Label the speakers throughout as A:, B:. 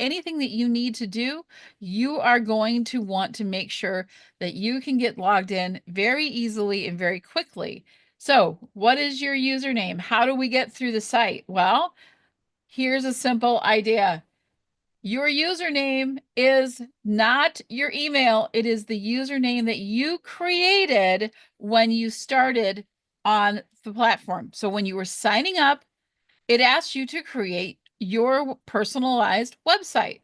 A: anything that you need to do, you are going to want to make sure that you can get logged in very easily and very quickly. So what is your username? How do we get through the site? Well, here's a simple idea. Your username is not your email. It is the username that you created when you started on the platform. So when you were signing up, it asks you to create your personalized website.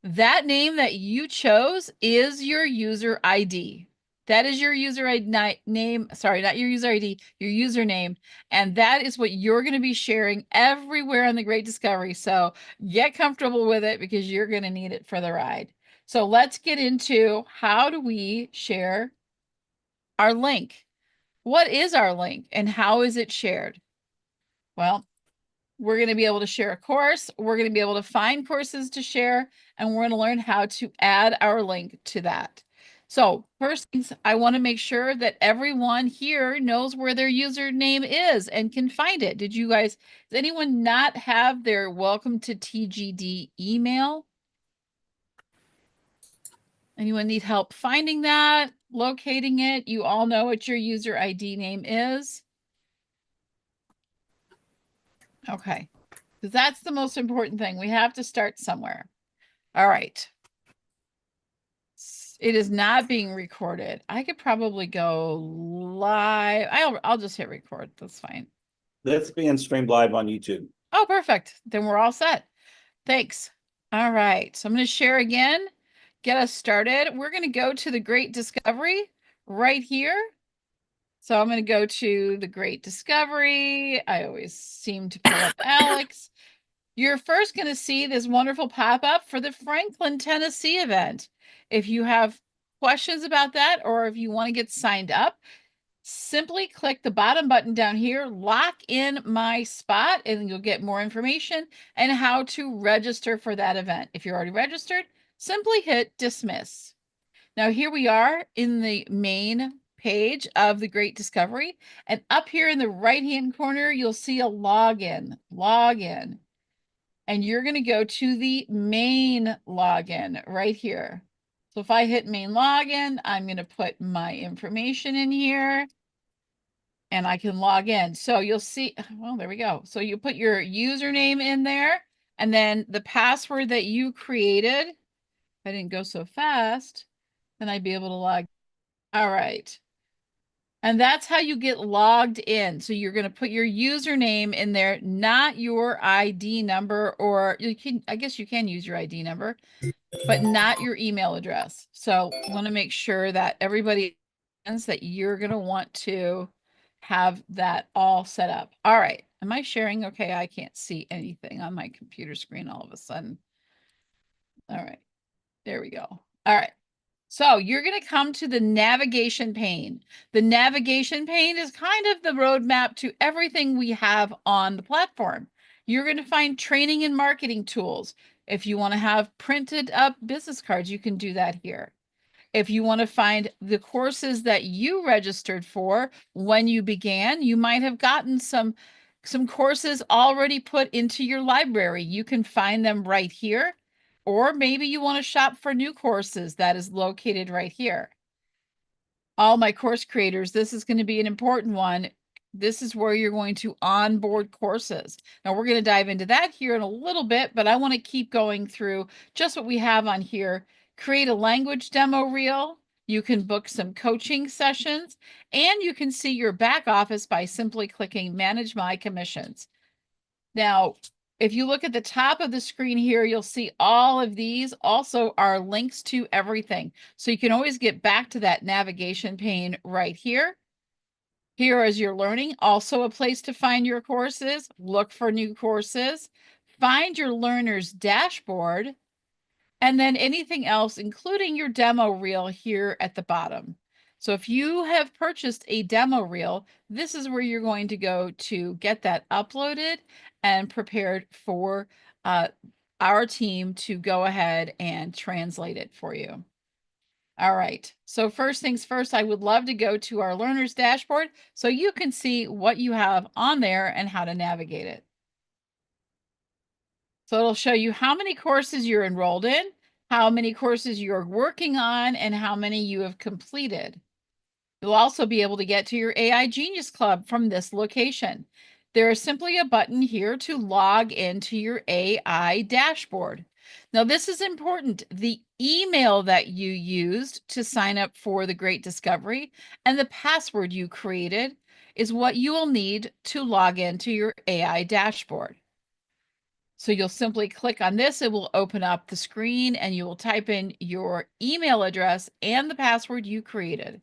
A: That name that you chose is your user ID. That is your user ID name. Sorry, not your user ID, your username. And that is what you're going to be sharing everywhere on the Great Discovery. So get comfortable with it because you're going to need it for the ride. So let's get into how do we share our link? What is our link and how is it shared? Well, we're going to be able to share a course. We're going to be able to find courses to share, and we're going to learn how to add our link to that. So first things, I want to make sure that everyone here knows where their username is and can find it. Did you guys, does anyone not have their welcome to TGD email? Anyone need help finding that, locating it? You all know what your user ID name is. Okay. Because that's the most important thing. We have to start somewhere. All right. It is not being recorded. I could probably go live. I'll just hit record. That's fine.
B: That's being streamed live on YouTube.
A: Oh, perfect. Then we're all set. Thanks. All right. So I'm going to share again, get us started. We're going to go to the Great Discovery right here. So I'm going to go to the Great Discovery. I always seem to pull up Alex. You're first going to see this wonderful pop-up for the Franklin, Tennessee event. If you have questions about that, or if you want to get signed up, simply click the bottom button down here, lock in my spot, and you'll get more information and how to register for that event. If you're already registered, simply hit dismiss. Now here we are in the main page of the Great Discovery, and up here in the right-hand corner, you'll see a login. And you're going to go to the main login right here. So if I hit main login, I'm going to put my information in here and I can log in. So you'll see, well, there we go. So you put your username in there and then the password that you created. If I didn't go so fast, then I'd be able to log. All right. And that's how you get logged in. So you're going to put your username in there, not your ID number, or you can, I guess you can use your ID number, but not your email address. So I want to make sure that everybody understands that you're going to want to have that all set up. All right. Am I sharing? Okay. I can't see anything on my computer screen all of a sudden. All right. There we go. All right. So you're going to come to the navigation pane. The navigation pane is kind of the roadmap to everything we have on the platform. You're going to find training and marketing tools. If you want to have printed up business cards, you can do that here. If you want to find the courses that you registered for when you began, you might have gotten some courses already put into your library. You can find them right here. Or maybe you want to shop for new courses. That is located right here. All my course creators, this is going to be an important one. This is where you're going to onboard courses. Now we're going to dive into that here in a little bit, but I want to keep going through just what we have on here. Create a language demo reel. You can book some coaching sessions, and you can see your back office by simply clicking Manage My Commissions. Now, if you look at the top of the screen here, you'll see all of these also are links to everything. So you can always get back to that navigation pane right here. Here is your learning, also a place to find your courses, look for new courses, find your learner's dashboard, and then anything else, including your demo reel here at the bottom. So if you have purchased a demo reel, this is where you're going to go to get that uploaded and prepared for our team to go ahead and translate it for you. All right. So first things first, I would love to go to our learner's dashboard so you can see what you have on there and how to navigate it. So it'll show you how many courses you're enrolled in, how many courses you're working on, and how many you have completed. You'll also be able to get to your AI Genius Club from this location. There is simply a button here to log into your AI dashboard. Now, this is important. The email that you used to sign up for the Great Discovery and the password you created is what you will need to log into your AI dashboard. So you'll simply click on this, it will open up the screen and you will type in your email address and the password you created.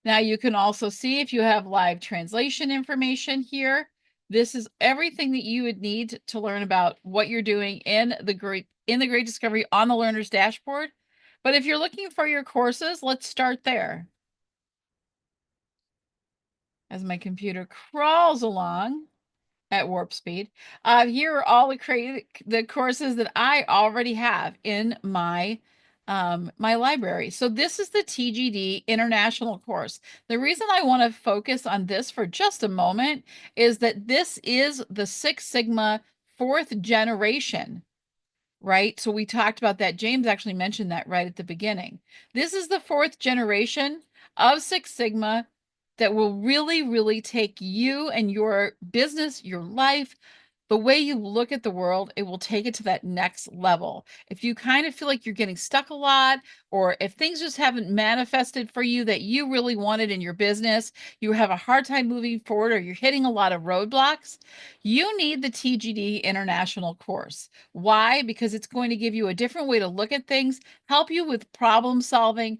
A: Now you can also see if you have live translation information here. This is everything that you would need to learn about what you're doing in the Great Discovery on the learner's dashboard. But if you're looking for your courses, let's start there. As my computer crawls along at warp speed, here are all the courses that I already have in my my library. So this is the TGD International course. The reason I want to focus on this for just a moment is that this is the Six Sigma 4th generation, right? So we talked about that. James actually mentioned that right at the beginning. This is the 4th generation of Six Sigma that will really, really take you and your business, your life, the way you look at the world, it will take it to that next level. If you kind of feel like you're getting stuck a lot, or if things just haven't manifested for you that you really wanted in your business, you have a hard time moving forward, or you're hitting a lot of roadblocks, you need the TGD International course. Why? Because it's going to give you a different way to look at things, help you with problem solving,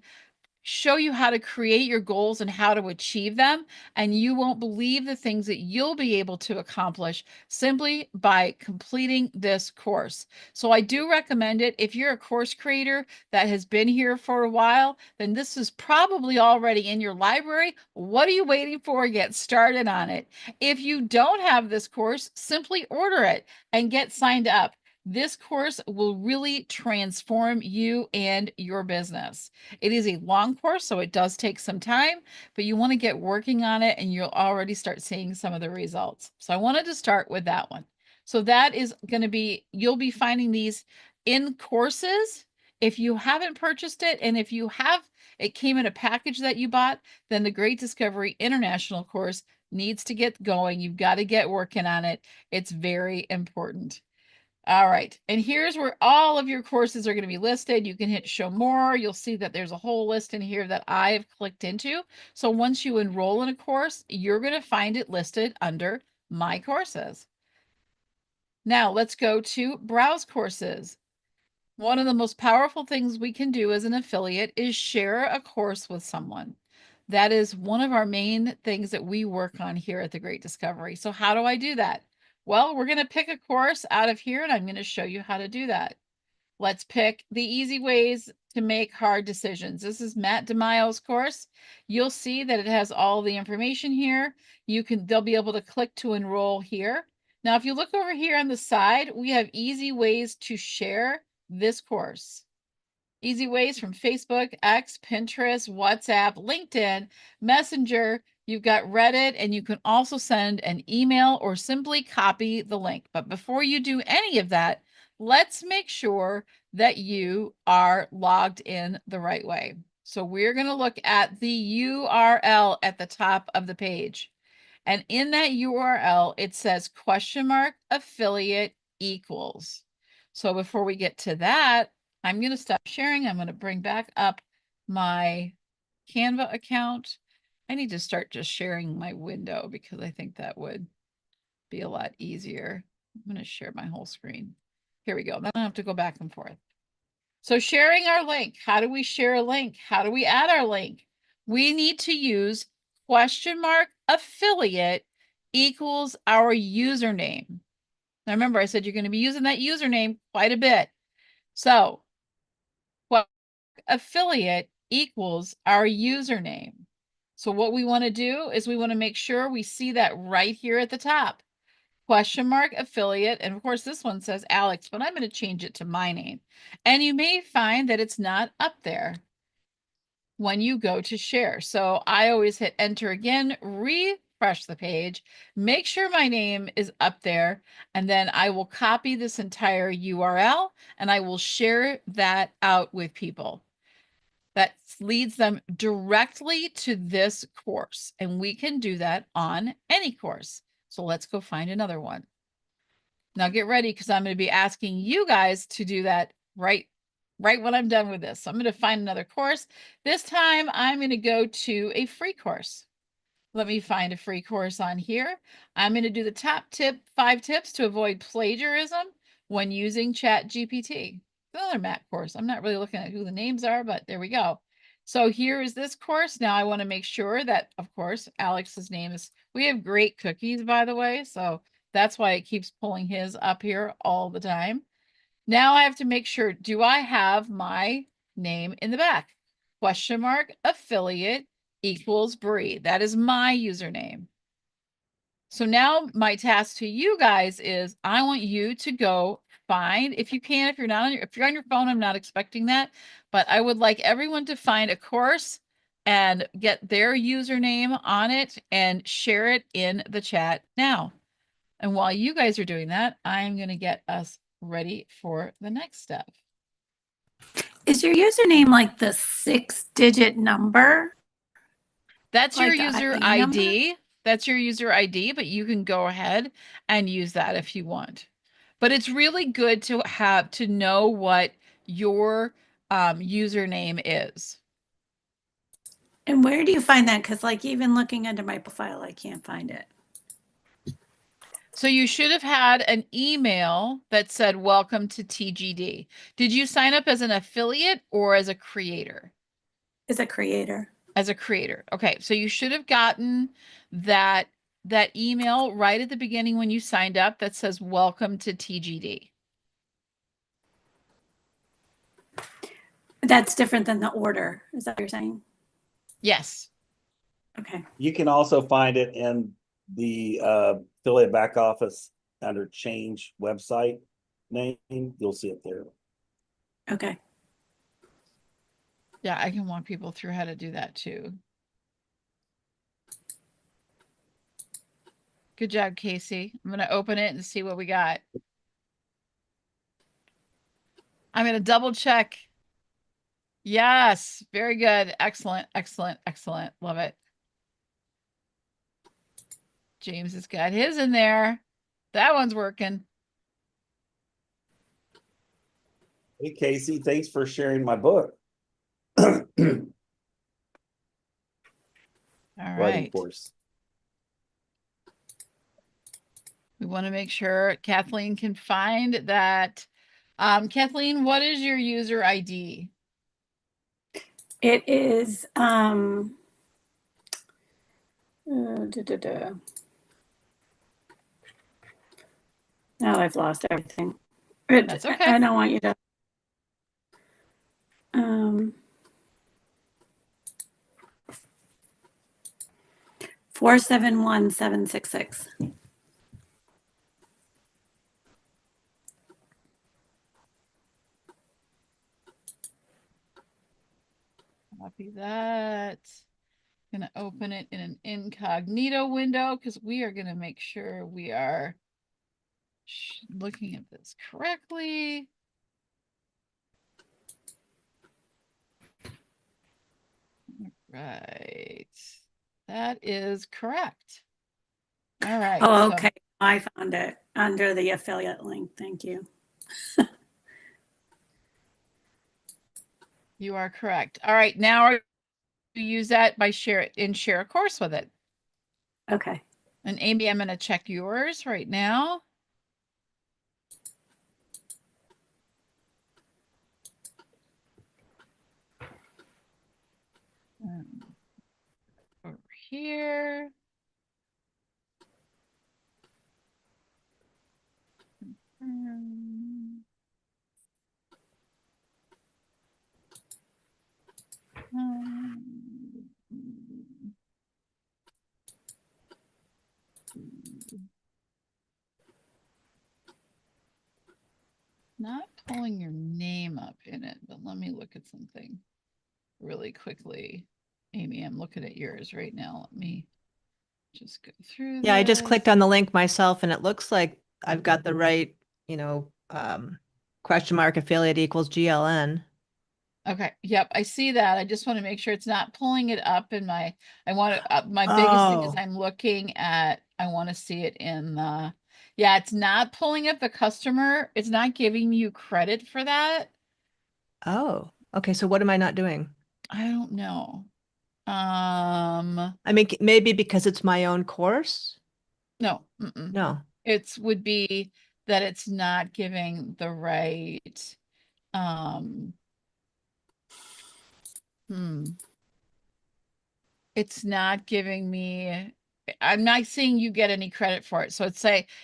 A: show you how to create your goals and how to achieve them. And you won't believe the things that you'll be able to accomplish simply by completing this course. So I do recommend it. If you're a course creator that has been here for a while, then this is probably already in your library. What are you waiting for? Get started on it. If you don't have this course, simply order it and get signed up. This course will really transform you and your business. It is a long course, so it does take some time, but you want to get working on it and you'll already start seeing some of the results. So I wanted to start with that one. So that is going to be, you'll be finding these in courses. If you haven't purchased it, and if you have, it came in a package that you bought, then the Great Discovery International course needs to get going. You've got to get working on it. It's very important. All right, and here's where all of your courses are going to be listed. You can hit show more. You'll see that there's a whole list in here that I've clicked into. So once you enroll in a course, you're going to find it listed under my courses. Now let's go to browse courses. One of the most powerful things we can do as an affiliate is share a course with someone. That is one of our main things that we work on here at the Great Discovery. So how do I do that? Well, we're going to pick a course out of here and I'm going to show you how to do that. Let's pick the easy ways to make hard decisions. This is Matt DeMaio's course. You'll see that it has all the information here. They'll be able to click to enroll here. Now, if you look over here on the side, we have easy ways to share this course. Easy ways from Facebook, X, Pinterest, WhatsApp, LinkedIn, Messenger. You've got Reddit, and you can also send an email or simply copy the link. But before you do any of that, let's make sure that you are logged in the right way. So we're going to look at the URL at the top of the page. And in that URL, it says !affiliate equals. So before we get to that, I'm going to stop sharing. I'm going to bring back up my Canva account. I need to start just sharing my window because I think that would be a lot easier. I'm going to share my whole screen. Here we go. Then I don't have to go back and forth. So sharing our link. How do we share a link? How do we add our link? We need to use !affiliate equals our username. Now remember, I said you're going to be using that username quite a bit. So !affiliate equals our username. So what we want to do is we want to make sure we see that right here at the top. !affiliate, and of course this one says Alex, but I'm going to change it to my name. And you may find that it's not up there when you go to share. So I always hit enter again, refresh the page, make sure my name is up there, and then I will copy this entire URL and I will share that out with people. That leads them directly to this course, and we can do that on any course. So let's go find another one. Now get ready, because I'm going to be asking you guys to do that right when I'm done with this. So I'm going to find another course. This time I'm going to go to a free course. Let me find a free course on here. I'm going to do the top 5 tips to avoid plagiarism when using ChatGPT. Another Mac course. I'm not really looking at who the names are, but there we go. So here is this course. Now I want to make sure that, of course, Alex's name is, we have great cookies, by the way. So that's why it keeps pulling his up here all the time. Now I have to make sure, do I have my name in the back? Question mark, affiliate equals Bree. That is my username. So now my task to you guys is I want you to go find, if you can, if you're on your phone, I'm not expecting that, but I would like everyone to find a course and get their username on it and share it in the chat now. And while you guys are doing that, I'm going to get us ready for the next step.
C: Is your username like the 6-digit number?
A: That's your
C: Like the
A: user
C: ID number?
A: ID. That's your user ID, but you can go ahead and use that if you want. But it's really good to have to know what your username is.
C: And where do you find that? Because like even looking under my profile, I can't find it.
A: So you should have had an email that said, welcome to TGD. Did you sign up as an affiliate or as a creator?
C: As a creator.
A: As a creator. Okay, so you should have gotten that email right at the beginning when you signed up that says welcome to TGD.
C: That's different than the order. Is that what you're saying?
A: Yes.
C: Okay.
B: You can also find it in the affiliate back office under change website name. You'll see it there.
C: Okay.
A: Yeah, I can walk people through how to do that too. Good job, Casey. I'm going to open it and see what we got. I'm going to double check. Yes, very good. Excellent, excellent, excellent. Love it. James has got his in there. That one's working.
B: Hey, Casey, thanks for sharing my book.
A: All
B: Writing
A: right.
B: course.
A: We want to make sure Kathleen can find that. Kathleen, what is your user ID?
C: It is now I've lost everything.
A: That's okay.
C: I don't want you to 471766.
A: Copy that. Gonna open it in an incognito window because we are gonna make sure we are looking at this correctly. Right. That is correct. All right.
C: Oh, okay. So I found it under the affiliate link. Thank you.
A: You are correct. All right. Now you use that by share a course with it.
C: Okay.
A: And Amy, I'm going to check yours right now. Over here. Not pulling your name up in it, but let me look at something really quickly. Amy, I'm looking at yours right now. Let me Just go through
D: Yeah, I just
A: this.
D: clicked on the link myself and it looks like I've got the right, question mark affiliate equals GLN.
A: Okay, yep, I see that. I just want to make sure it's not pulling it up in my, I want to, my biggest thing is
D: Oh.
A: I'm looking at, I want to see it in the, yeah, it's not pulling up the customer. It's not giving you credit for that.
D: Oh, okay. So what am I not doing?
A: I don't know.
D: I mean, maybe because it's my own course?
A: No, mm-mm.
D: No.
A: It's would be that it's not giving the right, um, it's not giving me, I'm not seeing you get any credit for it. So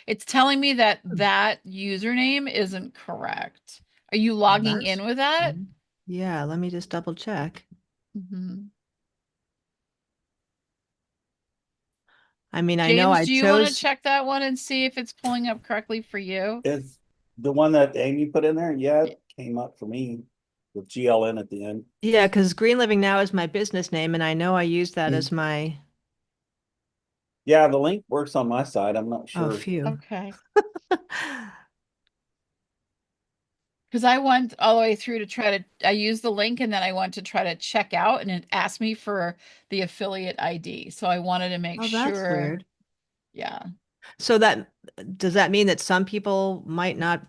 A: it's telling me that that username isn't correct. Are you logging
D: That's
A: in with that?
D: weird. Yeah, let me just double check.
A: Mhm.
D: I mean, I know
A: James,
D: I
A: do you want to
D: chose,
A: check that one and see if it's pulling up correctly for you?
B: It's the one that Amy put in there. Yeah, it came up for me with GLN at the end.
D: yeah, because Green Living Now is my business name, and I know I use that as my,
B: Yeah, the link works on my side. I'm not
D: oh,
B: sure.
D: phew.
A: Okay. Because I went all the way through to try to, I used the link and then I went to try to check out and it asked me for the affiliate ID. So I wanted to make
D: Oh, that's
A: sure,
D: weird.
A: yeah.
D: So does that mean that some people might not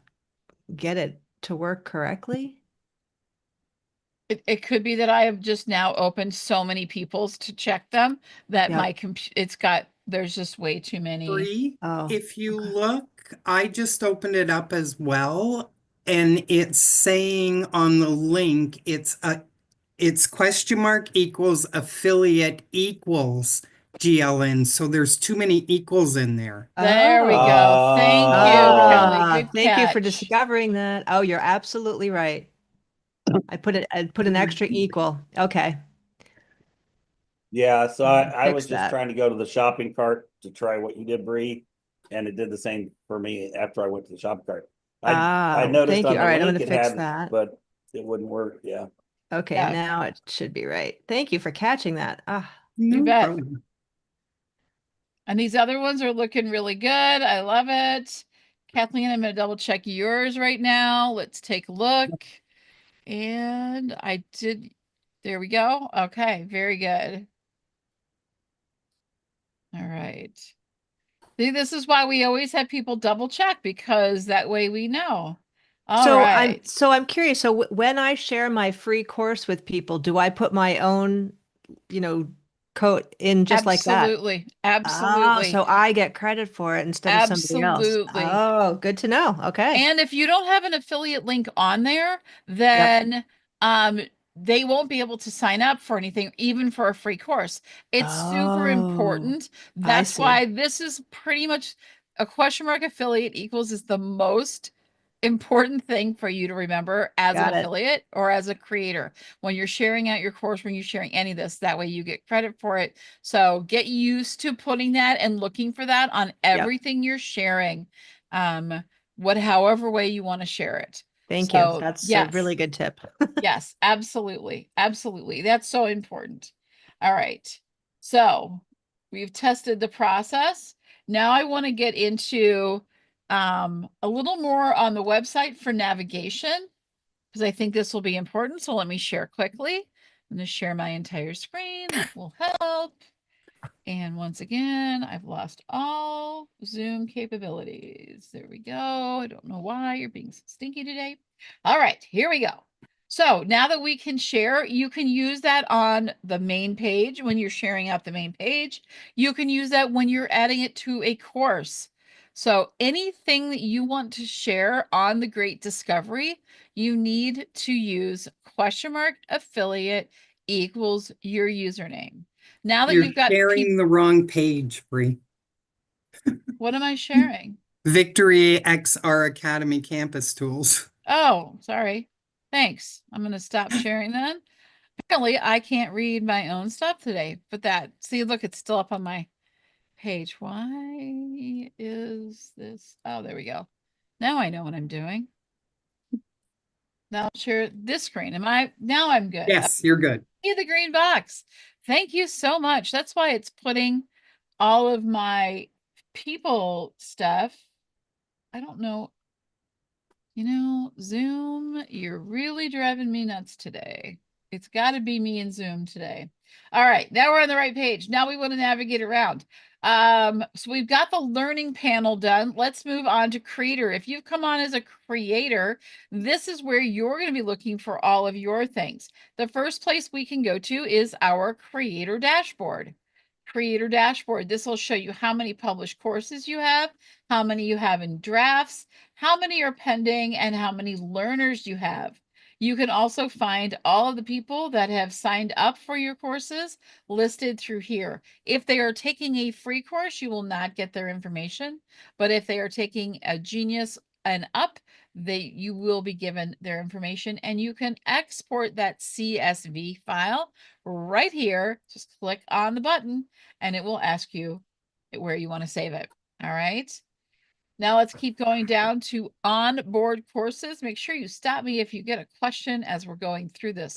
D: get it to work correctly?
A: It could be that I have just now opened so many people's to check them that
D: Yep.
A: my it's got, there's just way too many.
E: Bree,
D: Oh,
E: if you
D: okay.
E: look, I just opened it up as well, and it's saying on the link, it's question mark equals affiliate equals GLN. So there's too many equals in there.
A: There we
D: Oh.
A: go. Thank you, Kelly.
D: Ah,
A: Good
D: thank you for
A: catch.
D: discovering that. Oh, you're absolutely right. I put an extra equal. Okay.
B: Yeah, so I
D: Fix
B: was just
D: that.
B: trying to go to the shopping cart to try what you did, Bree, and it did the same for me after I went to the shopping cart. I
D: Ah,
B: noticed
D: thank you.
B: on
D: All
B: the
D: right, I'm
B: link
D: going to
B: it
D: fix
B: had,
D: that.
B: but it wouldn't work. Yeah.
D: Okay,
A: Yeah.
D: now it should be right. Thank you for catching that. Ah,
A: You
E: No
A: bet.
E: problem.
A: And these other ones are looking really good. I love it. Kathleen, I'm going to double check yours right now. Let's take a look. And I did, there we go. Okay, very good. All right. See, this is why we always have people double check because that way we know. All right.
D: so I'm curious. So when I share my free course with people, do I put my own, code in just like that?
A: Absolutely.
D: Oh,
A: Absolutely.
D: so I get credit for it instead of somebody else.
A: Absolutely.
D: Oh, good to know. Okay.
A: And if you don't have an affiliate link on there,
D: Yep.
A: then um they won't be able to sign up for anything, even for a free course. It's super
D: Oh,
A: important.
D: I
A: That's
D: see.
A: why this is pretty much a question mark affiliate equals is the most important thing for you to remember as an
D: Got it.
A: affiliate or as a creator. When you're sharing out your course, when you're sharing any of this, that way you get credit for it. So get used to putting that and looking for that on
D: Yep.
A: everything you're sharing. However way you want to share it.
D: Thank you.
A: So
D: That's a
A: yes,
D: really good tip.
A: yes, absolutely. Absolutely. That's so important. All right. So we've tested the process. Now I want to get into a little more on the website for navigation because I think this will be important. So let me share quickly. I'm going to share my entire screen. That will help. And once again, I've lost all Zoom capabilities. There we go. I don't know why you're being so stinky today. All right, here we go. So now that we can share, you can use that on the main page when you're sharing out the main page. You can use that when you're adding it to a course. So anything that you want to share on the Great Discovery, you need to use question mark affiliate equals your username. Now that
E: You're
A: you've got
E: sharing the wrong page, Bree.
A: what am I sharing?
E: Victory XR Academy Campus Tools.
A: Oh, sorry. Thanks. I'm going to stop sharing then. Apparently, I can't read my own stuff today, but see, look, it's still up on my page. Why is this? Oh, there we go. Now I know what I'm doing. Now I'll share this screen. Now I'm good.
E: Yes, you're good.
A: See the green box. Thank you so much. That's why it's putting all of my people stuff. I don't know. You know, Zoom, you're really driving me nuts today. It's got to be me and Zoom today. All right, now we're on the right page. Now we want to navigate around. So we've got the learning panel done. Let's move on to creator. If you've come on as a creator, this is where you're going to be looking for all of your things. The first place we can go to is our creator dashboard. Creator dashboard. This will show you how many published courses you have, how many you have in drafts, how many are pending, and how many learners you have. You can also find all of the people that have signed up for your courses listed through here. If they are taking a free course, you will not get their information. But if they are taking a Genius and up, you will be given their information, and you can export that CSV file right here. Just click on the button and it will ask you where you want to save it. All right. Now let's keep going down to onboard courses. Make sure you stop me if you get a question as we're going through this.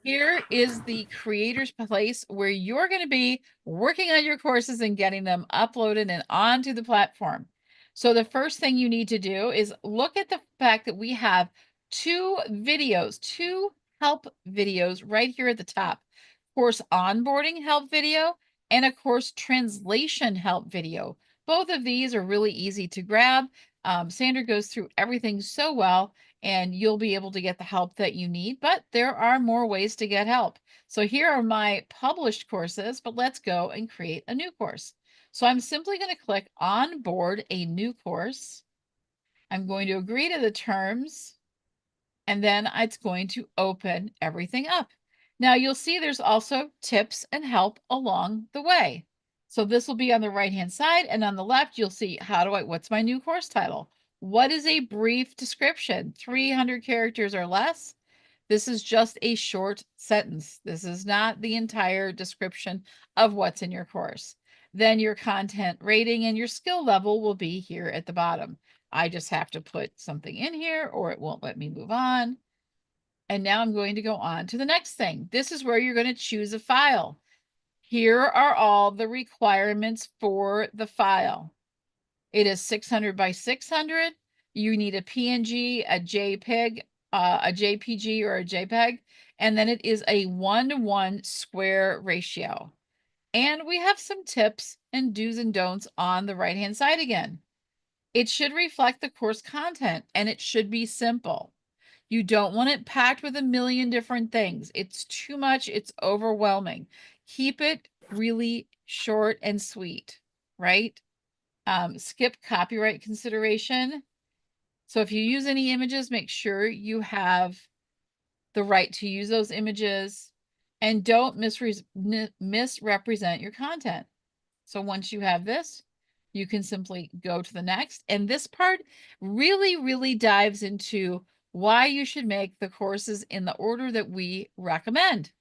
A: Here is the creator's place where you're going to be working on your courses and getting them uploaded and onto the platform. So the first thing you need to do is look at the fact that we have two help videos right here at the top. Course onboarding help video and a course translation help video. Both of these are really easy to grab. Sandra goes through everything so well, and you'll be able to get the help that you need, but there are more ways to get help. So here are my published courses, but let's go and create a new course. So I'm simply going to click onboard a new course. I'm going to agree to the terms, and then it's going to open everything up. Now you'll see there's also tips and help along the way. So this will be on the right-hand side, and on the left, you'll see what's my new course title? What is a brief description? 300 characters or less. This is just a short sentence. This is not the entire description of what's in your course. Then your content rating and your skill level will be here at the bottom. I just have to put something in here or it won't let me move on. And now I'm going to go on to the next thing. This is where you're going to choose a file. Here are all the requirements for the file. It is 600 by 600. You need a PNG, a JPEG, a JPG, or a JPEG, and then it is a 1:1 square ratio. And we have some tips and do's and don'ts on the right-hand side again. It should reflect the course content, and it should be simple. You don't want it packed with a million different things. It's too much. It's overwhelming. Keep it really short and sweet, right? Skip copyright consideration. So if you use any images, make sure you have the right to use those images, and don't misrepresent your content. So once you have this, you can simply go to the next. And this part really, really dives into why you should make the courses in the order that we recommend,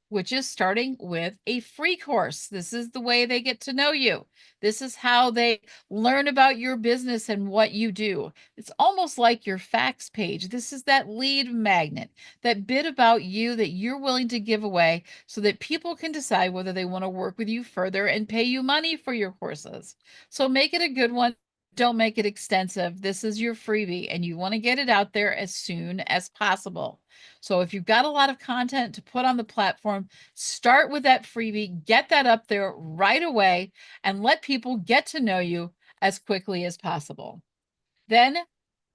A: which is starting with a free course. This is the way they get to know you. This is how they learn about your business and what you do. It's almost like your facts page. This is that lead magnet, that bit about you that you're willing to give away so that people can decide whether they want to work with you further and pay you money for your courses. So make it a good one. Don't make it extensive. This is your freebie, and you want to get it out there as soon as possible. So if you've got a lot of content to put on the platform, start with that freebie, get that up there right away, and let people get to know you as quickly as possible. Then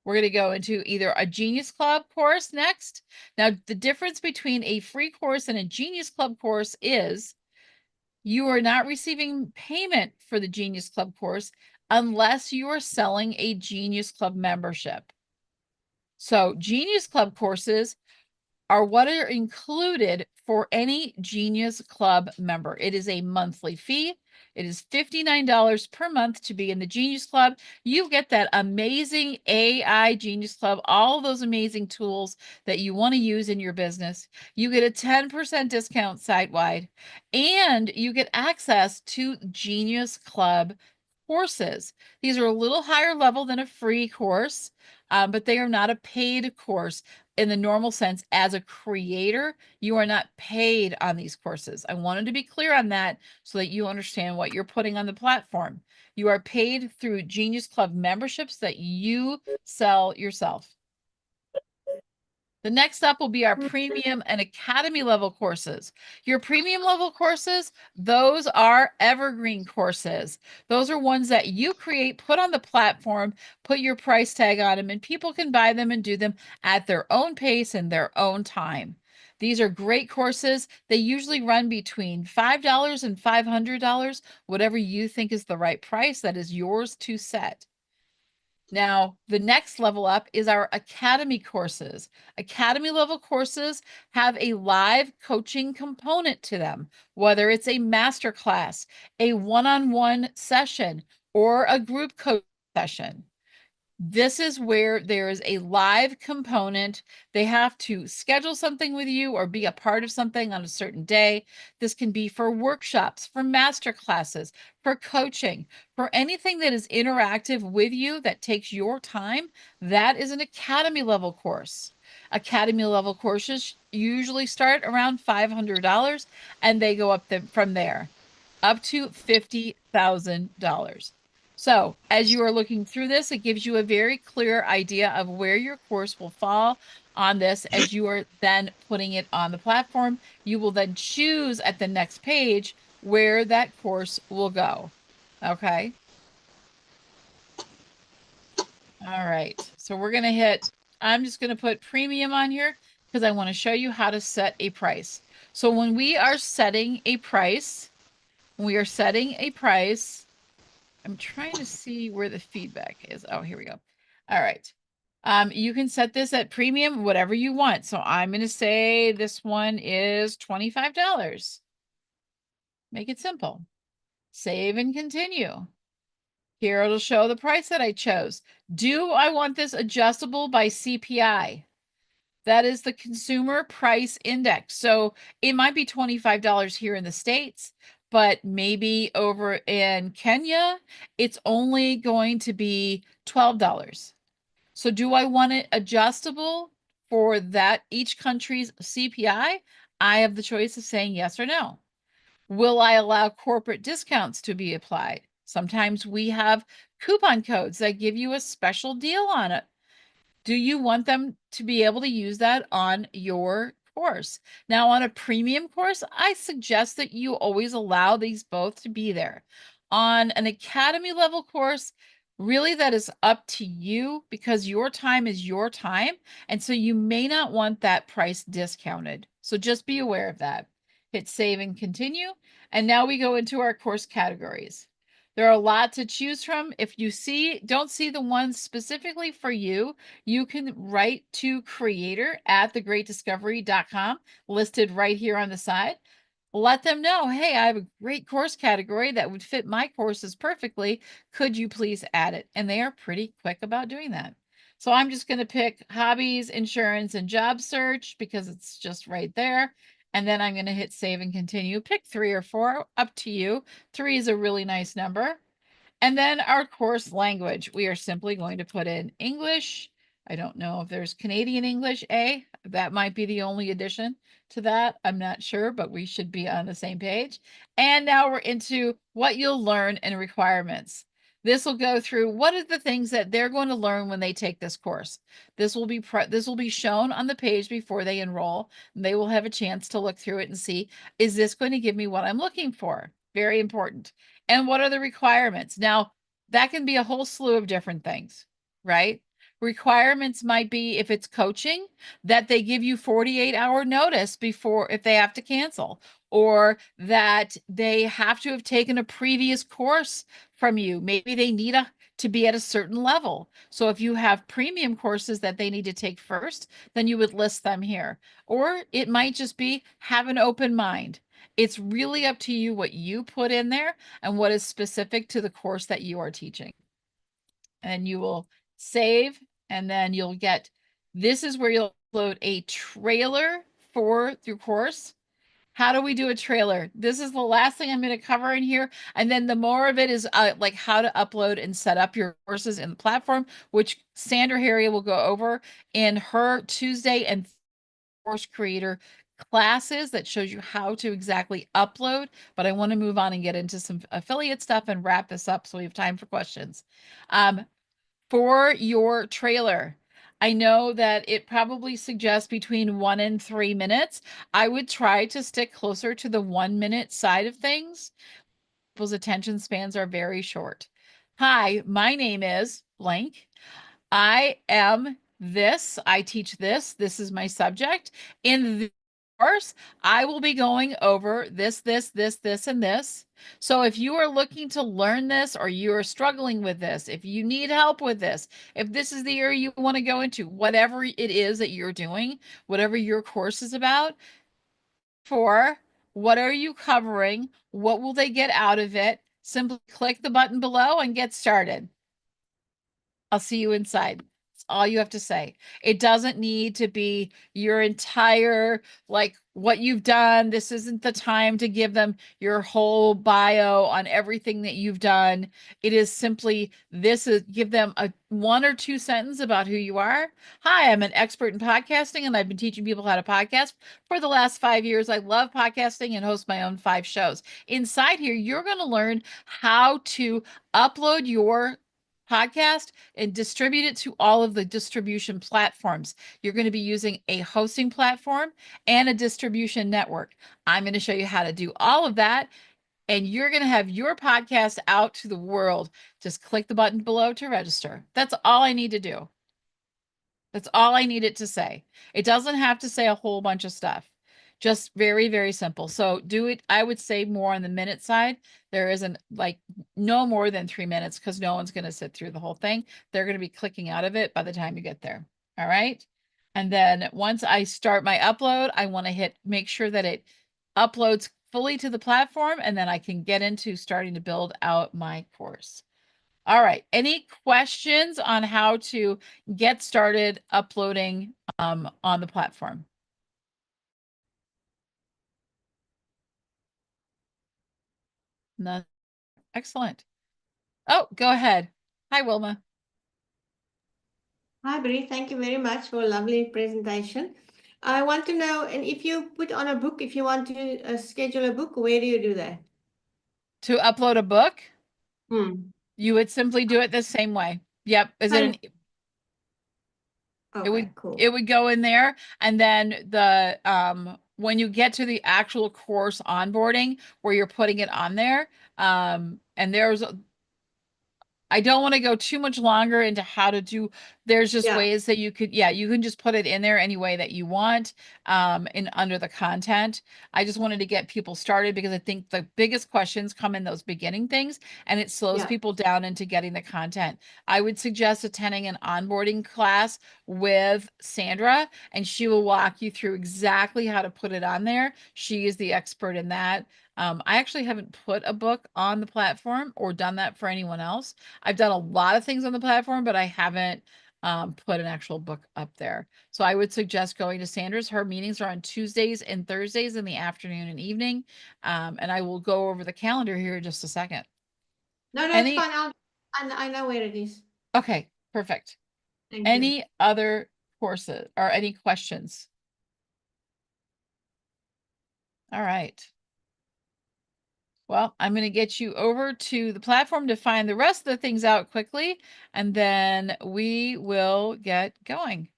A: we're going to go into either a Genius Club course next. Now, the difference between a free course and a Genius Club course is you are not receiving payment for the Genius Club course unless you are selling a Genius Club membership. So Genius Club courses are what are included for any Genius Club member. It is a monthly fee. It is $59 per month to be in the Genius Club. You get that amazing AI Genius Club, all those amazing tools that you want to use in your business. You get a 10% discount site-wide, and you get access to Genius Club courses. These are a little higher level than a free course, but they are not a paid course in the normal sense. As a creator, you are not paid on these courses. I wanted to be clear on that so that you understand what you're putting on the platform. You are paid through Genius Club memberships that you sell yourself. The next up will be our premium and academy level courses. Your premium level courses, those are evergreen courses. Those are ones that you create, put on the platform, put your price tag on them, and people can buy them and do them at their own pace and their own time. These are great courses. They usually run between $5 and $500, whatever you think is the right price. That is yours to set. Now, the next level up is our academy courses. Academy level courses have a live coaching component to them, whether it's a master class, a one-on-one session, or a group coach session. This is where there is a live component. They have to schedule something with you or be a part of something on a certain day. This can be for workshops, for master classes, for coaching, for anything that is interactive with you that takes your time. That is an academy level course. Academy level courses usually start around $500 and they go up from there up to $50,000. So as you are looking through this, it gives you a very clear idea of where your course will fall on this. As you are then putting it on the platform, you will then choose at the next page where that course will go. Okay. All right. So we're going to I'm just going to put premium on here because I want to show you how to set a price. So when we are setting a price, I'm trying to see where the feedback is. Oh, here we go. All right. You can set this at premium, whatever you want. So I'm going to say this one is $25. Make it simple. Save and continue. Here it'll show the price that I chose. Do I want this adjustable by CPI? That is the Consumer Price Index. So it might be $25 here in the States, but maybe over in Kenya, it's only going to be $12. So do I want it adjustable for that each country's CPI? I have the choice of saying yes or no. Will I allow corporate discounts to be applied? Sometimes we have coupon codes that give you a special deal on it. Do you want them to be able to use that on your course? Now, on a premium course, I suggest that you always allow these both to be there. On an academy level course, really that is up to you because your time is your time. And so you may not want that price discounted. So just be aware of that. Hit save and continue. And now we go into our course categories. There are a lot to choose from. If you don't see the ones specifically for you, you can write to creator@thegreatdiscovery.com, listed right here on the side. Let them know, hey, I have a great course category that would fit my courses perfectly. Could you please add it? And they are pretty quick about doing that. So I'm just going to pick hobbies, insurance, and job search because it's just right there. And then I'm going to hit save and continue. Pick 3 or 4, up to you. 3 is a really nice number. And then our course language, we are simply going to put in English. I don't know if there's Canadian English, that might be the only addition to that. I'm not sure, but we should be on the same page. And now we're into what you'll learn and requirements. This will go through what are the things that they're going to learn when they take this course. This will be shown on the page before they enroll. And they will have a chance to look through it and see, is this going to give me what I'm looking for? Very important. And what are the requirements? Now, that can be a whole slew of different things, right? Requirements might be if it's coaching that they give you 48-hour notice before if they have to cancel, or that they have to have taken a previous course from you. Maybe they need to be at a certain level. So if you have premium courses that they need to take first, then you would list them here. Or it might just be have an open mind. It's really up to you what you put in there and what is specific to the course that you are teaching. And you will save, and then you'll get, this is where you'll upload a trailer for your course. How do we do a trailer? This is the last thing I'm going to cover in here. And then the more of it is like how to upload and set up your courses in the platform, which Sandra Harry will go over in her Tuesday and course creator classes that shows you how to exactly upload. But I want to move on and get into some affiliate stuff and wrap this up so we have time for questions. For your trailer, I know that it probably suggests between 1 and 3 minutes. I would try to stick closer to the 1 minute side of things. People's attention spans are very short. Hi, my name is blank. I am this. I teach this. This is my subject. In the course, I will be going over this, and this. So if you are looking to learn this or you are struggling with this, if you need help with this, if this is the area you want to go into, whatever it is that you're doing, whatever your course is about, for what are you covering? What will they get out of it? Simply click the button below and get started. I'll see you inside. That's all you have to say. It doesn't need to be your entire, like what you've done. This isn't the time to give them your whole bio on everything that you've done. It is simply, give them a 1 or 2 sentence about who you are. Hi, I'm an expert in podcasting and I've been teaching people how to podcast for the last 5 years. I love podcasting and host my own 5 shows. Inside here, you're going to learn how to upload your podcast and distribute it to all of the distribution platforms. You're going to be using a hosting platform and a distribution network. I'm going to show you how to do all of that, and you're going to have your podcast out to the world. Just click the button below to register. That's all I need to do. That's all I need it to say. It doesn't have to say a whole bunch of stuff. Just very, very simple. So do it, I would say more on the minute side. There isn't like no more than 3 minutes because no one's going to sit through the whole thing. They're going to be clicking out of it by the time you get there. All right. And then once I start my upload, I want to make sure that it uploads fully to the platform, and then I can get into starting to build out my course. All right. Any questions on how to get started uploading on the platform? None. Excellent. Oh, go ahead. Hi, Wilma.
F: Hi, Bree. Thank you very much for a lovely presentation. I want to know, and if you put on a book, if you want to schedule a book, where do you do that?
A: To upload a book,
F: Hmm.
A: you would simply do it the same way. Yep. Is it an
F: Okay, cool.
A: it would go in there, and then the when you get to the actual course onboarding where you're putting it on there, and I don't want to go too much longer into how to do, there's just
F: Yeah.
A: ways that you can just put it in there any way that you want, in under the content. I just wanted to get people started because I think the biggest questions come in those beginning things, and it slows
F: Yeah.
A: people down into getting the content. I would suggest attending an onboarding class with Sandra, and she will walk you through exactly how to put it on there. She is the expert in that. I actually haven't put a book on the platform or done that for anyone else. I've done a lot of things on the platform, but I haven't put an actual book up there. So I would suggest going to Sandra's. Her meetings are on Tuesdays and Thursdays in the afternoon and evening. And I will go over the calendar here in just a second.
F: No, that's fine. I know where it is.
A: Okay, perfect.
F: Thank you.
A: Any other courses or any questions? All right. Well, I'm going to get you over to the platform to find the rest of the things out quickly, and then we will get going.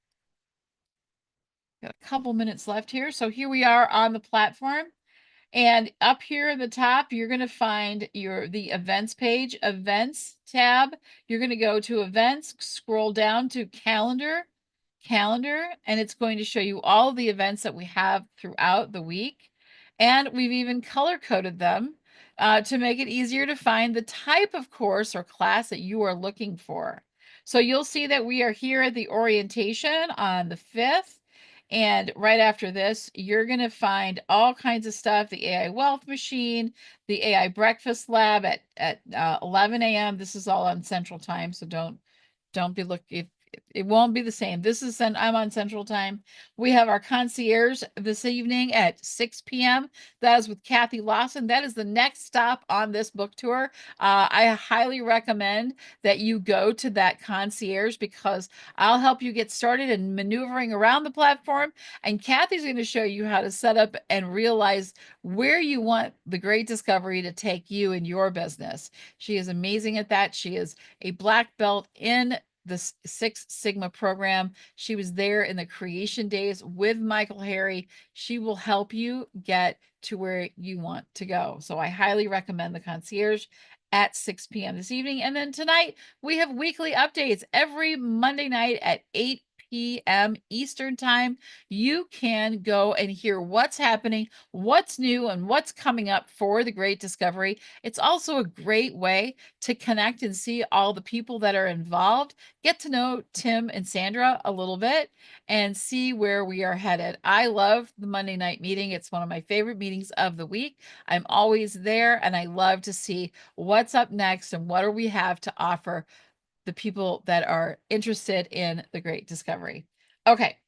A: Got a couple minutes left here. So here we are on the platform. And up here at the top, you're going to find the events page, events tab. You're going to go to events, scroll down to calendar, and it's going to show you all of the events that we have throughout the week. And we've even color coded them to make it easier to find the type of course or class that you are looking for. So you'll see that we are here at the orientation on the 5th. And right after this, you're going to find all kinds of stuff, the AI Wealth Machine, the AI Breakfast Lab at 11 a.m. This is all on Central Time, so don't be looking, it won't be the same. I'm on Central Time. We have our concierge this evening at 6 p.m. That is with Kathy Lawson. That is the next stop on this book tour. I highly recommend that you go to that concierge because I'll help you get started in maneuvering around the platform. And Kathy's going to show you how to set up and realize where you want the great discovery to take you in your business. She is amazing at that. She is a black belt in the Six Sigma program. She was there in the creation days with Michael Harry. She will help you get to where you want to go. So I highly recommend the concierge at 6 p.m. this evening. And then tonight we have weekly updates every Monday night at 8 p.m. Eastern Time. You can go and hear what's happening, what's new, and what's coming up for the Great Discovery. It's also a great way to connect and see all the people that are involved, get to know Tim and Sandra a little bit, and see where we are headed. I love the Monday night meeting. It's one of my favorite meetings of the week. I'm always there, and I love to see what's up next and what do we have to offer the people that are interested in the Great Discovery. Okay.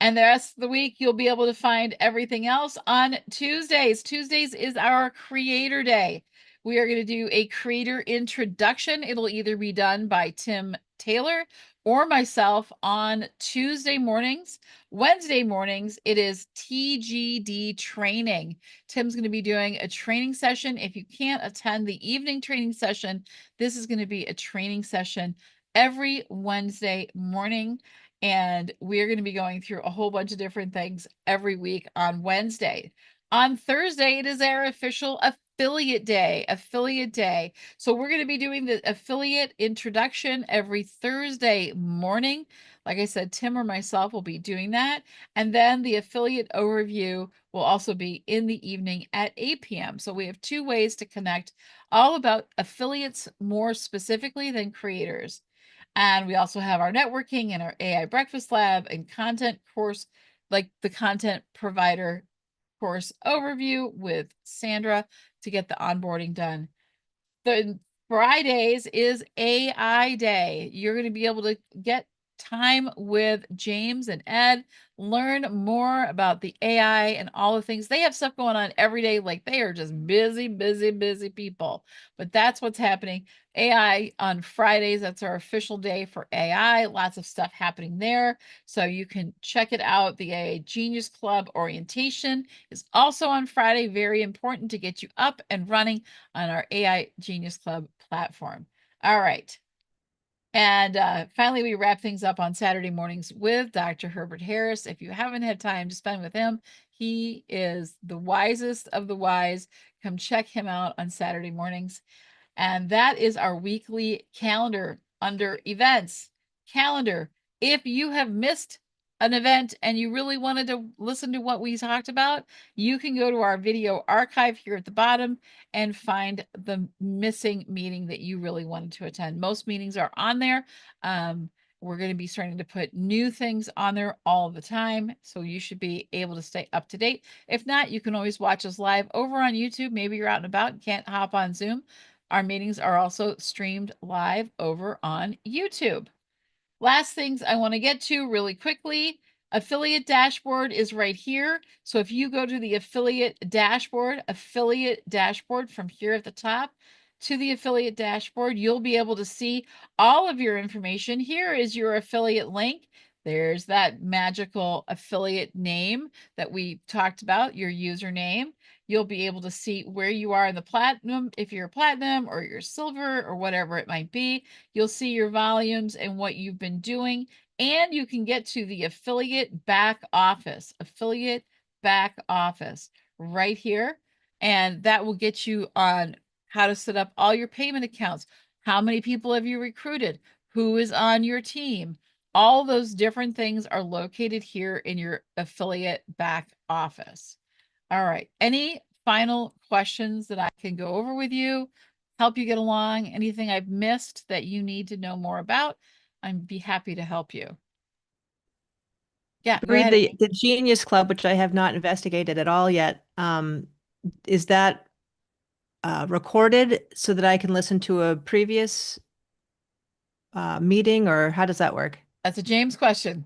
A: And the rest of the week, you'll be able to find everything else on Tuesdays. Tuesdays is our Creator Day. We are going to do a creator introduction. It'll either be done by Tim Taylor or myself on Tuesday mornings. Wednesday mornings, it is TGD training. Tim's going to be doing a training session. If you can't attend the evening training session, this is going to be a training session every Wednesday morning. And we're going to be going through a whole bunch of different things every week on Wednesday. On Thursday, it is our official affiliate day. So we're going to be doing the affiliate introduction every Thursday morning. Like I said, Tim or myself will be doing that. And then the affiliate overview will also be in the evening at 8 p.m. So we have two ways to connect all about affiliates more specifically than creators. And we also have our networking and our AI breakfast lab and content course, like the content provider course overview with Sandra to get the onboarding done. The Fridays is AI day. You're going to be able to get time with James and Ed, learn more about the AI and all the things. They have stuff going on every day. Like they are just busy, busy, busy people. But that's what's happening. AI on Fridays. That's our official day for AI. Lots of stuff happening there. So you can check it out. The AI Genius Club orientation is also on Friday. Very important to get you up and running on our AI Genius Club platform. All right. And finally, we wrap things up on Saturday mornings with Dr. Herbert Harris. If you haven't had time to spend with him, he is the wisest of the wise. Come check him out on Saturday mornings. And that is our weekly calendar under events. Calendar. If you have missed an event and you really wanted to listen to what we talked about, you can go to our video archive here at the bottom and find the missing meeting that you really wanted to attend. Most meetings are on there. We're going to be starting to put new things on there all the time. So you should be able to stay up to date. If not, you can always watch us live over on YouTube. Maybe you're out and about and can't hop on Zoom. Our meetings are also streamed live over on YouTube. Last things I want to get to really quickly. Affiliate dashboard is right here. So if you go to the affiliate dashboard from here at the top to the affiliate dashboard, you'll be able to see all of your information. Here is your affiliate link. There's that magical affiliate name that we talked about, your username. You'll be able to see where you are in the platinum, if you're platinum or you're silver or whatever it might be. You'll see your volumes and what you've been doing. And you can get to the affiliate back office right here. And that will get you on how to set up all your payment accounts. How many people have you recruited? Who is on your team? All those different things are located here in your affiliate back office. All right. Any final questions that I can go over with you, help you get along? Anything I've missed that you need to know more about? I'd be happy to help you. Yeah, go
D: Read
A: ahead.
D: the Genius Club, which I have not investigated at all yet. Is that recorded so that I can listen to a previous meeting, or how does that work?
A: That's a James question.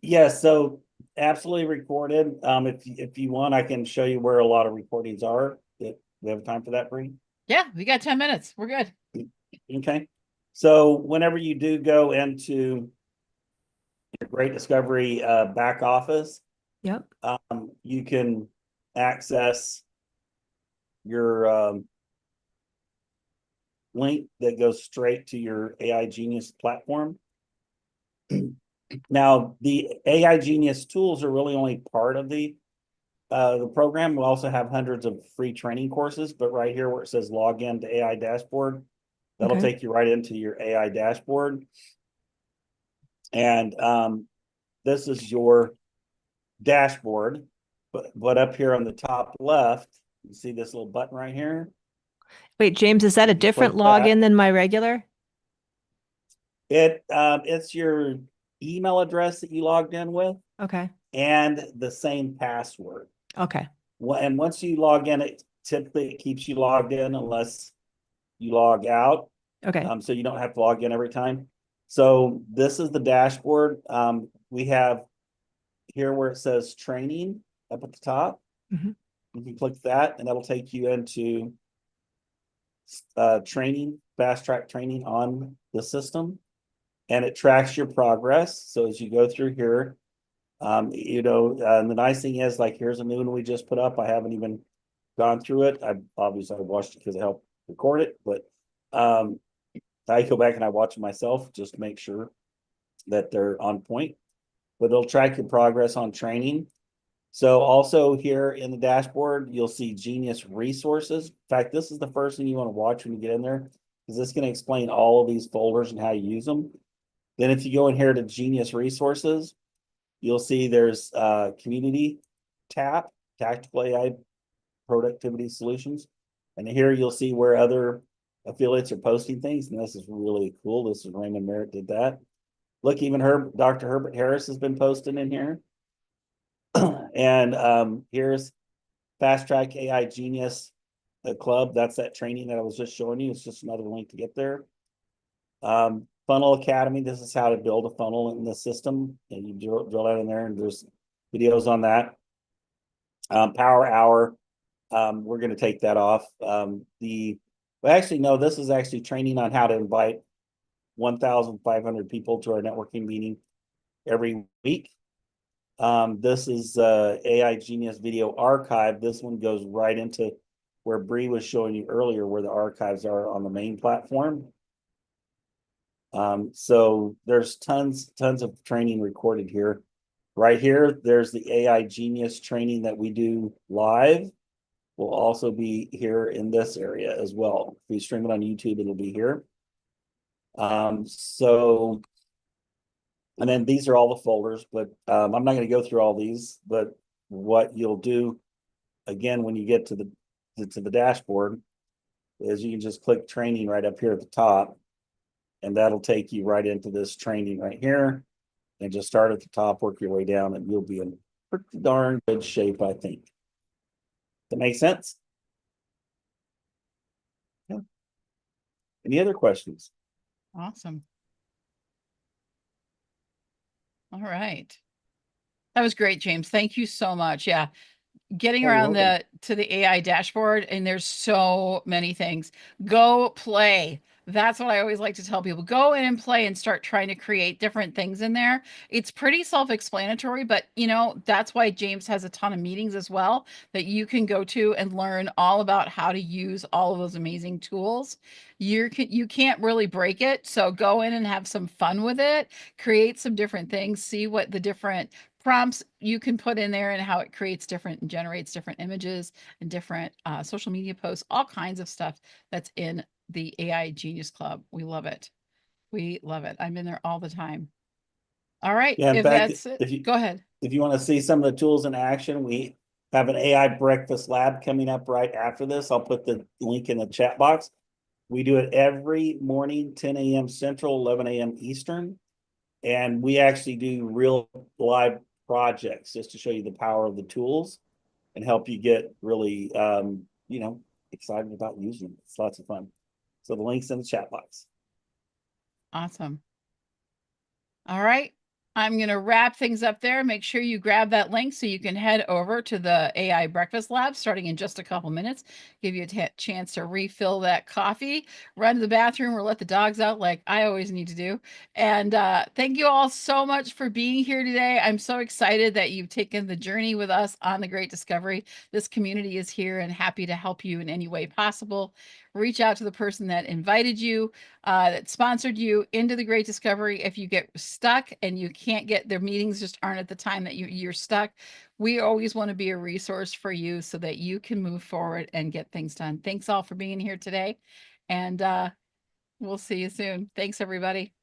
B: Yeah, so absolutely recorded. If you want, I can show you where a lot of recordings are. If we have time for that, Bree?
A: Yeah, we got 10 minutes. We're good.
B: Okay. So whenever you do go into your Great Discovery back office,
D: Yep.
B: you can access your link that goes straight to your AI Genius platform. Now, the AI Genius tools are really only part of the program. We also have hundreds of free training courses, but right here where it says log in to AI dashboard, that'll
D: Okay.
B: take you right into your AI dashboard. And this is your dashboard, but up here on the top left, you see this little button right here.
D: Wait, James, is that a
B: You
D: different
B: click that.
D: login than my regular?
B: It's your email address that you logged in with
D: Okay.
B: and the same password.
D: Okay.
B: Well, and once you log in, it typically keeps you logged in unless you log out.
D: Okay.
B: So you don't have to log in every time. So this is the dashboard. We have here where it says training up at the top.
D: Mhm.
B: You can click that and that'll take you into training, fast track training on the system. And it tracks your progress. So as you go through here, and the nice thing is, like, here's a new one we just put up. I haven't even gone through it. I watched it because I helped record it, but I go back and I watch it myself just to make sure that they're on point. But it'll track your progress on training. So also here in the dashboard, you'll see Genius resources. In fact, this is the first thing you want to watch when you get in there, because this is going to explain all of these folders and how you use them. Then if you go in here to Genius resources, you'll see there's community tab, tactical AI productivity solutions. And here you'll see where other affiliates are posting things. And this is really cool. This is Raymond Merritt did that. Look, even Dr. Herbert Harris has been posting in here. And here's Fast Track AI Genius Club. That's that training that I was just showing you. It's just another link to get there. Funnel Academy. This is how to build a funnel in the system. And you drill that in there, and there's videos on that. Power Hour. We're going to take that off. This is actually training on how to invite 1,500 people to our networking meeting every week. This is AI Genius Video Archive. This one goes right into where Bree was showing you earlier, where the archives are on the main platform. So there's tons of training recorded here. Right here, there's the AI Genius training that we do live. Will also be here in this area as well. If you stream it on YouTube, it'll be here. And then these are all the folders, but I'm not going to go through all these. But what you'll do, again, when you get to the dashboard, is you can just click training right up here at the top, and that'll take you right into this training right here. And just start at the top, work your way down, and you'll be in pretty darn good shape, I think. That makes sense? Yeah. Any other questions?
A: Awesome. All right. That was great, James. Thank you so much. Yeah. Getting
B: Oh, you're
A: around
B: welcome.
A: to the AI dashboard, and there's so many things. Go play. That's what I always like to tell people. Go in and play and start trying to create different things in there. It's pretty self-explanatory, but that's why James has a ton of meetings as well that you can go to and learn all about how to use all of those amazing tools. You can't really break it, so go in and have some fun with it. Create some different things. See what the different prompts you can put in there and how it creates different and generates different images and different social media posts, all kinds of stuff that's in the AI Genius Club. We love it. We love it. I'm in there all the time. All right.
B: Yeah, in
A: If
B: fact,
A: that's it, go ahead.
B: if you want to see some of the tools in action, we have an AI breakfast lab coming up right after this. I'll put the link in the chat box. We do it every morning, 10 a.m. Central, 11 a.m. Eastern. And we actually do real live projects just to show you the power of the tools and help you get really, excited about using them. It's lots of fun. So the link's in the chat box.
A: Awesome. All right. I'm going to wrap things up there. Make sure you grab that link so you can head over to the AI Breakfast Lab starting in just a couple minutes. Give you a chance to refill that coffee, run to the bathroom, or let the dogs out like I always need to do. And thank you all so much for being here today. I'm so excited that you've taken the journey with us on the Great Discovery. This community is here and happy to help you in any way possible. Reach out to the person that invited you, that sponsored you into the Great Discovery. If you get stuck and you can't get their meetings, just aren't at the time that you're stuck, we always want to be a resource for you so that you can move forward and get things done. Thanks all for being here today, and we'll see you soon. Thanks, everybody.